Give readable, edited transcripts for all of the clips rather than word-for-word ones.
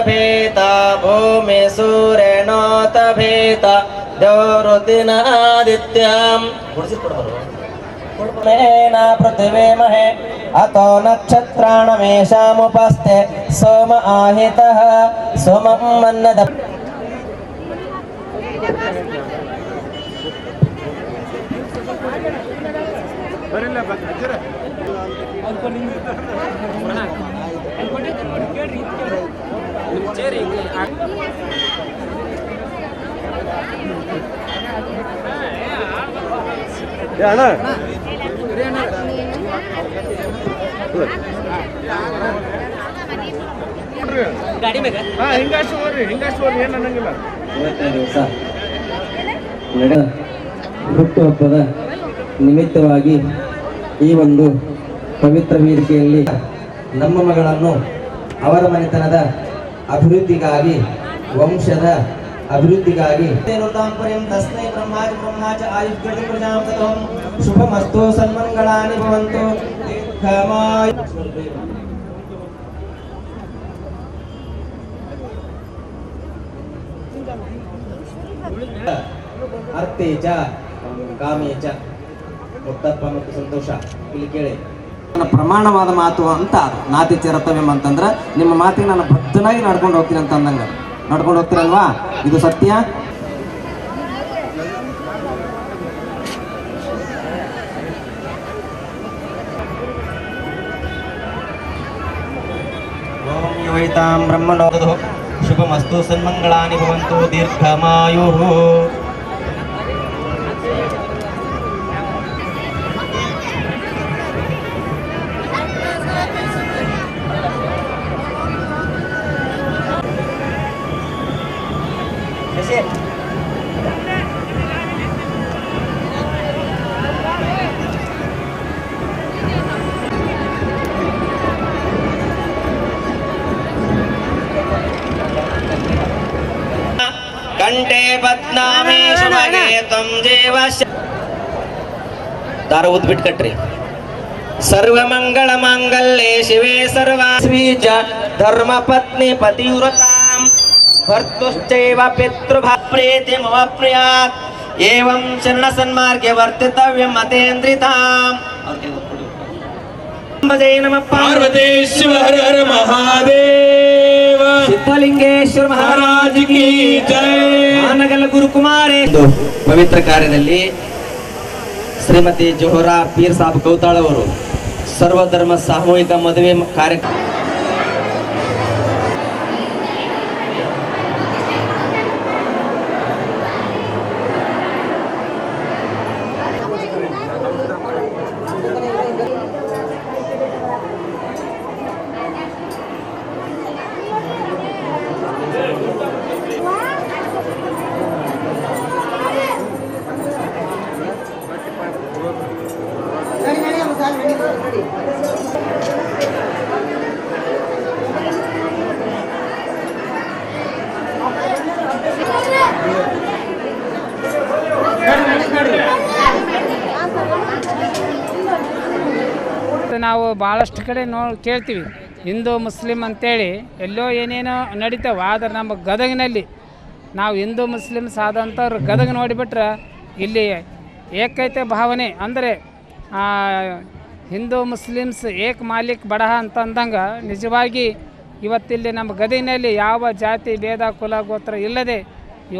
ಭೇತ ಭೂಮಿ ಸೂರ್ಯನೋತ ಭೇತ ದೇವರುದಿನ ಆದಿತ್ಯಂ ಮೇನ ಪೃಥಿವೇ ಮಹೆ ಅತೋ ನಕ್ಷತ್ರಾಣಮೇಷಾಮುಪಸ್ಥೆ ಸೋಮ ಆಹಿತಃ ಸೋಮಂ ಮನ್ನದ ಹುಟ್ಟುಹಬ್ಬದ ನಿಮಿತ್ತವಾಗಿ ಈ ಒಂದು ಪವಿತ್ರ ವೇದಿಕೆಯಲ್ಲಿ ನಮ್ಮ ಮಗಳನ್ನು ಅವರ ಮನೆತನದ ಅಭಿವೃದ್ಧಿಗಾಗಿ ವಂಶದ ಅಭಿವೃದ್ಧಿಗಾಗಿ ತಸ್ಮೈ ಬ್ರಹ್ಮಾಚ ಬ್ರಹ್ಮಾಚ ಆಯುಷ್ಯತಿ ಪ್ರಜಾಪತಂ ಶುಭಮಸ್ತು ಸನ್ಮಂಗಳಾನಿ ಭವಂತು ದೀರ್ಘಮಾಯು ಅರ್ಥೇಚ ಕಾಮೇಚ ಮುಕ್ತತ್ವ ಮತ್ತು ಸಂತೋಷ. ಇಲ್ಲಿ ಕೇಳಿ, ನನ್ನ ಪ್ರಮಾಣವಾದ ಮಾತು ಅಂತ ನಾತಿ ಚರತವ್ಯಂ ಅಂತಂದ್ರೆ ನಿಮ್ಮ ಮಾತಿಗೆ ನಾನು ಬದ್ಧನಾಗಿ ನಡ್ಕೊಂಡು ಹೋಗ್ತೀನಿ ಅಂತ ಅಂದಂಗ ನಡ್ಕೊಂಡು ಹೋಗ್ತೀರಲ್ವಾ? ಇದು ಸತ್ಯ. ಓಂ ಯೋಯಿತಾಂ ಬ್ರಹ್ಮಣೋದಧು ಶುಭಮಸ್ತು ಸನ್ಮಂಗಳಾನಿ ಭವಂತು ದೀರ್ಘಮಾಯುಃ. ಕಂಠೆ ಬದ್ನಾಮಿ ಶುಭಗೆ ತ್ವಂ ಜೀವಸ್ಯ ದಾರ ಉದ್ಬಿಟ್ ಕಟ್ರಿ ಸರ್ವಮಂಗಳ ಮಾಂಗಲ್ಯೆ ಶಿವೆ ಸರ್ವಾಸ್ವೀಜ ಧರ್ಮ ಪತ್ನಿ ಪತಿವ್ರತಾಂ ಭರ್ತುಶ್ಚೈವ ಪಿತೃಭಾ ಪ್ರೀತಿ ಮಮ ಪ್ರಿಯಾತ್ ಏವಂ ಶರಣ ಸನ್ಮಾರ್ಗೆ ವರ್ತಿತವ್ಯಂ ಮತೇಂದ್ರಿತಾಂ ಜೈ ನಮಃ पार्वतीश्वर हर हर महादेव ಸಿದ್ಧಲಿಂಗೇಶ್ವರ ಮಹಾರಾಜ महाराज की जय ಆನಗಲ್ ಗುರುಕುಮಾರೇ ಪವಿತ್ರ ಕಾರ್ಯದಲ್ಲಿ ಶ್ರೀಮತಿ ಜೋಹರಾ ಪೀರ್ ಸಾಬ್ ಕೌತಾಳ್ ಅವರು ಸರ್ವಧರ್ಮ ಸಾಮೂಹಿಕ ಮದುವೆ ಕಾರ್ಯಕ್ರಮ ನಾವು ಭಾಳಷ್ಟು ಕಡೆ ಕೇಳ್ತೀವಿ ಹಿಂದೂ ಮುಸ್ಲಿಂ ಅಂತೇಳಿ ಎಲ್ಲೋ ಏನೇನೋ ನಡೀತಾವೆ. ಆದರೆ ನಮ್ಮ ಗದಗಿನಲ್ಲಿ ನಾವು ಹಿಂದೂ ಮುಸ್ಲಿಮ್ಸ್ ಆದಂಥವ್ರು ಗದಗ ನೋಡಿಬಿಟ್ರೆ ಇಲ್ಲಿ ಏಕೈತೆ ಭಾವನೆ ಅಂದರೆ ಹಿಂದೂ ಮುಸ್ಲಿಮ್ಸ್ ಏಕ್ ಮಾಲಿಕ್ ಬಡಹ ಅಂತಂದಂಗೆ ನಿಜವಾಗಿ ಇವತ್ತಿಲ್ಲಿ ನಮ್ಮ ಗದಗಿನಲ್ಲಿ ಯಾವ ಜಾತಿ ಭೇದ ಕುಲ ಗೋತ್ರ ಇಲ್ಲದೆ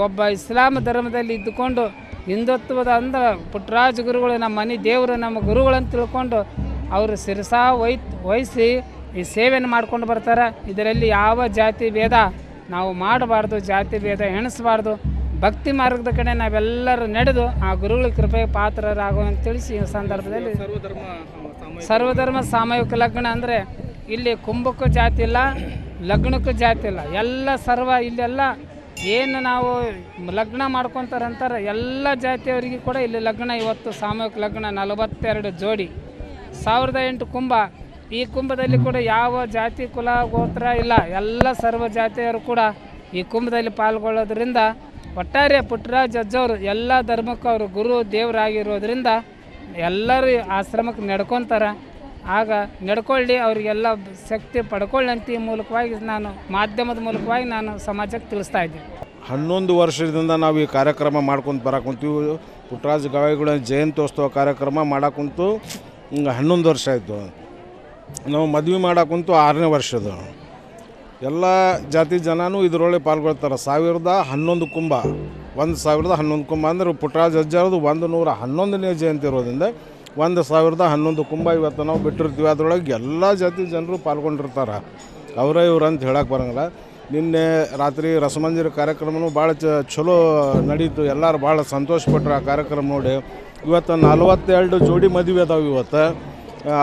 ಒಬ್ಬ ಇಸ್ಲಾಂ ಧರ್ಮದಲ್ಲಿ ಇದ್ದುಕೊಂಡು ಹಿಂದುತ್ವದ ಅಂದ್ರೆ ಪುಟ್ಟರಾಜ ಗುರುಗಳು ನಮ್ಮ ಮನೆ ದೇವರು ನಮ್ಮ ಗುರುಗಳಂತ ತಿಳ್ಕೊಂಡು ಅವರು ಶಿರಸಾ ವಹಿಸಿ ಈ ಸೇವೆಯನ್ನು ಮಾಡ್ಕೊಂಡು ಬರ್ತಾರೆ. ಇದರಲ್ಲಿ ಯಾವ ಜಾತಿ ಭೇದ ನಾವು ಮಾಡಬಾರ್ದು, ಜಾತಿ ಭೇದ ಎಣಿಸಬಾರ್ದು. ಭಕ್ತಿ ಮಾರ್ಗದ ಕಡೆ ನಾವೆಲ್ಲರೂ ನಡೆದು ಆ ಗುರುಗಳ ಕೃಪೆಗೆ ಪಾತ್ರರಾಗುವಂತ ತಿಳಿಸಿ ಈ ಸಂದರ್ಭದಲ್ಲಿ ಸರ್ವಧರ್ಮ ಸಾಮೂಹಿಕ ಲಗ್ನ ಅಂದರೆ ಇಲ್ಲಿ ಕುಂಭಕ್ಕೂ ಜಾತಿ ಇಲ್ಲ, ಲಗ್ನಕ್ಕೂ ಜಾತಿ ಇಲ್ಲ, ಎಲ್ಲ ಇಲ್ಲೆಲ್ಲ ಏನು ನಾವು ಲಗ್ನ ಮಾಡ್ಕೊತಾರಂತಾರೆ ಎಲ್ಲ ಜಾತಿಯವರಿಗೆ ಕೂಡ ಇಲ್ಲಿ ಲಗ್ನ. ಇವತ್ತು ಸಾಮೂಹಿಕ ಲಗ್ನ 42 ಜೋಡಿ 1008 ಕುಂಭ. ಈ ಕುಂಭದಲ್ಲಿ ಕೂಡ ಯಾವ ಜಾತಿ ಕುಲ ಗೋತ್ರ ಇಲ್ಲ, ಎಲ್ಲ ಸರ್ವ ಜಾತಿಯವರು ಕೂಡ ಈ ಕುಂಭದಲ್ಲಿ ಪಾಲ್ಗೊಳ್ಳೋದ್ರಿಂದ ಒಟ್ಟಾರೆ ಪುಟ್ಟರಾಜ ಅಜ್ಜವರು ಎಲ್ಲ ಧರ್ಮಕ್ಕೂ ಅವರು ಗುರು ದೇವರಾಗಿರೋದ್ರಿಂದ ಎಲ್ಲರೂ ಆಶ್ರಮಕ್ಕೆ ನಡ್ಕೊತಾರೆ. ಆಗ ನಡ್ಕೊಳ್ಳಿ, ಅವರಿಗೆಲ್ಲ ಶಕ್ತಿ ಪಡ್ಕೊಳ್ಳಿ ಅಂತ ಈ ಮೂಲಕವಾಗಿ ನಾನು ಮಾಧ್ಯಮದ ಮೂಲಕವಾಗಿ ನಾನು ಸಮಾಜಕ್ಕೆ ತಿಳಿಸ್ತಾ ಇದ್ದೀನಿ. 11 ವರ್ಷದಿಂದ ನಾವು ಈ ಕಾರ್ಯಕ್ರಮ ಮಾಡ್ಕೊಂಡು ಬರಕುಂತೀವಿ. ಪುಟ್ಟರಾಜ ಗವಾಯಿಗಳ ಜಯಂತ್ಯೋತ್ಸವ ಕಾರ್ಯಕ್ರಮ ಮಾಡಕ್ಕಂತು 11 ವರ್ಷ ಆಯಿತು. ನಾವು ಮದುವೆ ಮಾಡಕ್ಕಂತು 6ನೇ ವರ್ಷದ. ಎಲ್ಲ ಜಾತಿ ಜನನೂ ಇದರೊಳಗೆ ಪಾಲ್ಗೊಳ್ತಾರೆ. 1011 ಕುಂಭ, 1011 ಕುಂಭ ಅಂದರೆ ಪುಟ್ಟರಾಜ ಅಜ್ಜರದು 111ನೇ ಜಯಂತಿ ಇರೋದ್ರಿಂದ 1011 ಕುಂಭ ಇವತ್ತು ನಾವು ಬಿಟ್ಟಿರ್ತೀವಿ. ಅದರೊಳಗೆ ಎಲ್ಲ ಜಾತಿ ಜನರು ಪಾಲ್ಗೊಂಡಿರ್ತಾರೆ. ಅವರೇ ಇವ್ರು ಅಂತ ಹೇಳಕ್ಕೆ ಬರೋಂಗಿಲ್ಲ. ನಿನ್ನೆ ರಾತ್ರಿ ರಸಮಂಜರಿ ಕಾರ್ಯಕ್ರಮನೂ ಭಾಳ ಚಲೋ ನಡೀತು. ಎಲ್ಲರೂ ಭಾಳ ಸಂತೋಷಪಟ್ಟರು ಆ ಕಾರ್ಯಕ್ರಮ ನೋಡಿ. ಇವತ್ತು 42 ಜೋಡಿ ಮದುವೆ ಅದಾವೆ. ಇವತ್ತು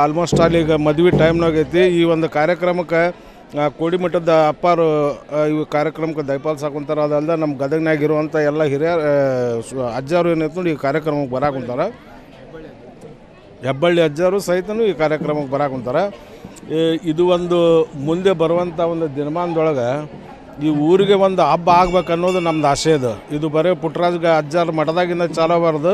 ಆಲ್ಮೋಸ್ಟ್ ಅಲ್ಲಿ ಈಗ ಮದುವೆ ಟೈಮ್ನಾಗ ಐತಿ. ಈ ಒಂದು ಕಾರ್ಯಕ್ರಮಕ್ಕೆ ಕೋಡಿಮಠದ ಅಪ್ಪಾರು ಈ ಕಾರ್ಯಕ್ರಮಕ್ಕೆ ದಯಪಾಲಿಸಾಕೊಂತಾರೆ. ಅದಲ್ಲದೆ ನಮ್ಮ ಗದಗಿನಾಗಿರುವಂಥ ಎಲ್ಲ ಹಿರಿಯರು ಅಜ್ಜಾರು ಏನೈತೆ ನೋಡಿ ಈ ಕಾರ್ಯಕ್ರಮಕ್ಕೆ ಬರಾಕುಂತಾರೆ. ಹೆಬ್ಬಳ್ಳಿ ಅಜ್ಜಾರು ಸಹಿತನೂ ಈ ಕಾರ್ಯಕ್ರಮಕ್ಕೆ ಬರಾಕುಂತಾರೆ. ಇದು ಒಂದು ಮುಂದೆ ಬರುವಂಥ ಒಂದು ದಿನಮಾನದೊಳಗೆ ಈ ಊರಿಗೆ ಒಂದು ಹಬ್ಬ ಆಗ್ಬೇಕು ಅನ್ನೋದು ನಮ್ದು ಆಸೆ ಇದೆ. ಇದು ಬರೀ ಪುಟ್ಟರಾಜ ಅಜ್ಜಾರ ಮಠದಾಗಿಂದ ಚಾಲೋಬಾರ್ದು.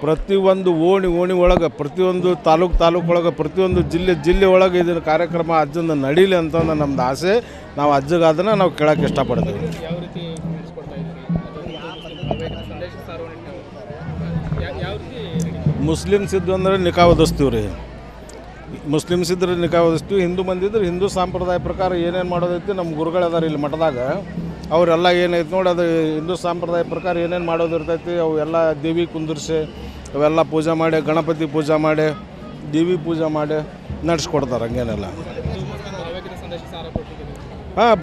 ಪ್ರತಿಯೊಂದು ಓಣಿ ಒಳಗೆ, ಪ್ರತಿಯೊಂದು ತಾಲೂಕೊಳಗೆ, ಪ್ರತಿಯೊಂದು ಜಿಲ್ಲೆ ಒಳಗೆ ಇದನ್ನು ಕಾರ್ಯಕ್ರಮ ಅಜ್ಜನ ನಡೀಲಿ ಅಂತಂದು ನಮ್ದು ಆಸೆ. ನಾವು ಅಜ್ಜಗೆ ಅದನ್ನು ನಾವು ಕೇಳೋಕ್ಕೆ ಇಷ್ಟಪಡ್ತೀವಿ. ಮುಸ್ಲಿಮ್ಸ್ ಇದ್ದು ಅಂದರೆ ನಿಕಾ ಓದಿಸ್ತೀವಿ ರೀ. ಮುಸ್ಲಿಮ್ಸ್ ಇದ್ರೆ ನಿಕಾ ಓದಿಸ್ತೀವಿ. ಹಿಂದೂ ಮಂದಿದ್ರೆ ಹಿಂದೂ ಸಂಪ್ರದಾಯ ಪ್ರಕಾರ ಏನೇನು ಮಾಡೋದೈತಿ ನಮ್ಮ ಗುರುಗಳು ಅದಾರ ಇಲ್ಲಿ ಮಠದಾಗ. ಅವರೆಲ್ಲ ಏನೈತೆ ನೋಡಿ ಅದು ಹಿಂದೂ ಸಂಪ್ರದಾಯ ಪ್ರಕಾರ ಏನೇನು ಮಾಡೋದಿರ್ತೈತಿ ಅವೆಲ್ಲ ದೇವಿ ಕುಂದಿರ್ಸಿ ಅವೆಲ್ಲ ಪೂಜೆ ಮಾಡಿ, ಗಣಪತಿ ಪೂಜೆ ಮಾಡಿ, ದೇವಿ ಪೂಜೆ ಮಾಡಿ ನಡೆಸ್ಕೊಡ್ತಾರೆ. ಹಂಗೇನೆಲ್ಲ ಹಾಂ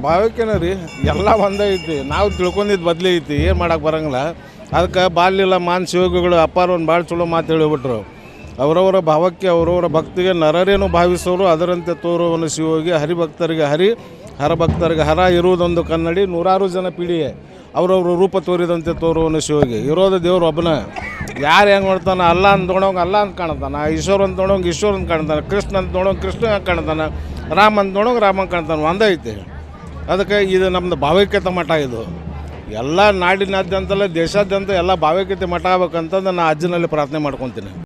ಭಾವೈಕ್ಯನ ರೀ ಎಲ್ಲ ಒಂದೇ ಐತಿ. ನಾವು ತಿಳ್ಕೊಂಡಿದ್ದು ಬದಲೇ ಐತಿ, ಏನು ಮಾಡೋಕೆ ಬರೋಂಗಿಲ್ಲ. ಅದಕ್ಕೆ ಬಾಲ್ಯಲ್ಲ ಮಾನ್ ಶಿವಗಳು ಅಪ್ಪಾರು ಒಂದು ಭಾಳ ಚಲೋ ಮಾತು ಹೇಳಿಬಿಟ್ರು. ಅವರವರ ಭಾವಕ್ಕೆ ಅವರವರ ಭಕ್ತಿಗೆ ನರರೇನು ಭಾವಿಸೋರು ಅದರಂತೆ ತೋರುವನು ಶಿವೋಗಿ, ಹರಿಭಕ್ತರಿಗೆ ಹರಿ, ಹರಭಕ್ತರಿಗೆ ಹರ ಇರುವುದೊಂದು ಕನ್ನಡಿ, 100 ಜನ ಪೀಳಿಗೆ ಅವ್ರವ್ರ ರೂಪ ತೋರಿದಂತೆ ತೋರುವನು ಶಿವಗೆ. ಇರೋದು ದೇವ್ರು ಒಬ್ಬನ. ಯಾರು ಹೆಂಗೆ ಮಾಡ್ತಾನೆ, ಅಲ್ಲ ಅಂತ ನೋಡೋಂಗೆ ಅಲ್ಲ ಅಂತ ಕಾಣ್ತಾನೆ, ಈಶ್ವರ ಅಂತ ನೋಡೋಂಗೆ ಈಶ್ವರ ಅಂತ ಕಾಣ್ತಾನೆ, ಕೃಷ್ಣ ಅಂತ ನೋಡೋಂಗೆ ಕೃಷ್ಣ ಅಂತ ಕಾಣ್ತಾನೆ, ರಾಮ ಅಂತ ನೋಡೋಂಗೆ ರಾಮ ಅಂತ ಕಾಣ್ತಾನೆ. ಒಂದೇ ಐತಿ. ಅದಕ್ಕೆ ಇದು ನಮ್ಮದು ಭಾವೈಕ್ಯತೆ ಮಠ. ಇದು ಎಲ್ಲ ನಾಡಿನಾದ್ಯಂತಲ್ಲ ದೇಶಾದ್ಯಂತ ಎಲ್ಲ ಭಾವೈಕ್ಯತೆ ಮಠ ಆಗ್ಬೇಕಂತಂದು ನಾನು ಅಜ್ಜನಲ್ಲಿ ಪ್ರಾರ್ಥನೆ ಮಾಡ್ಕೊತೀನಿ.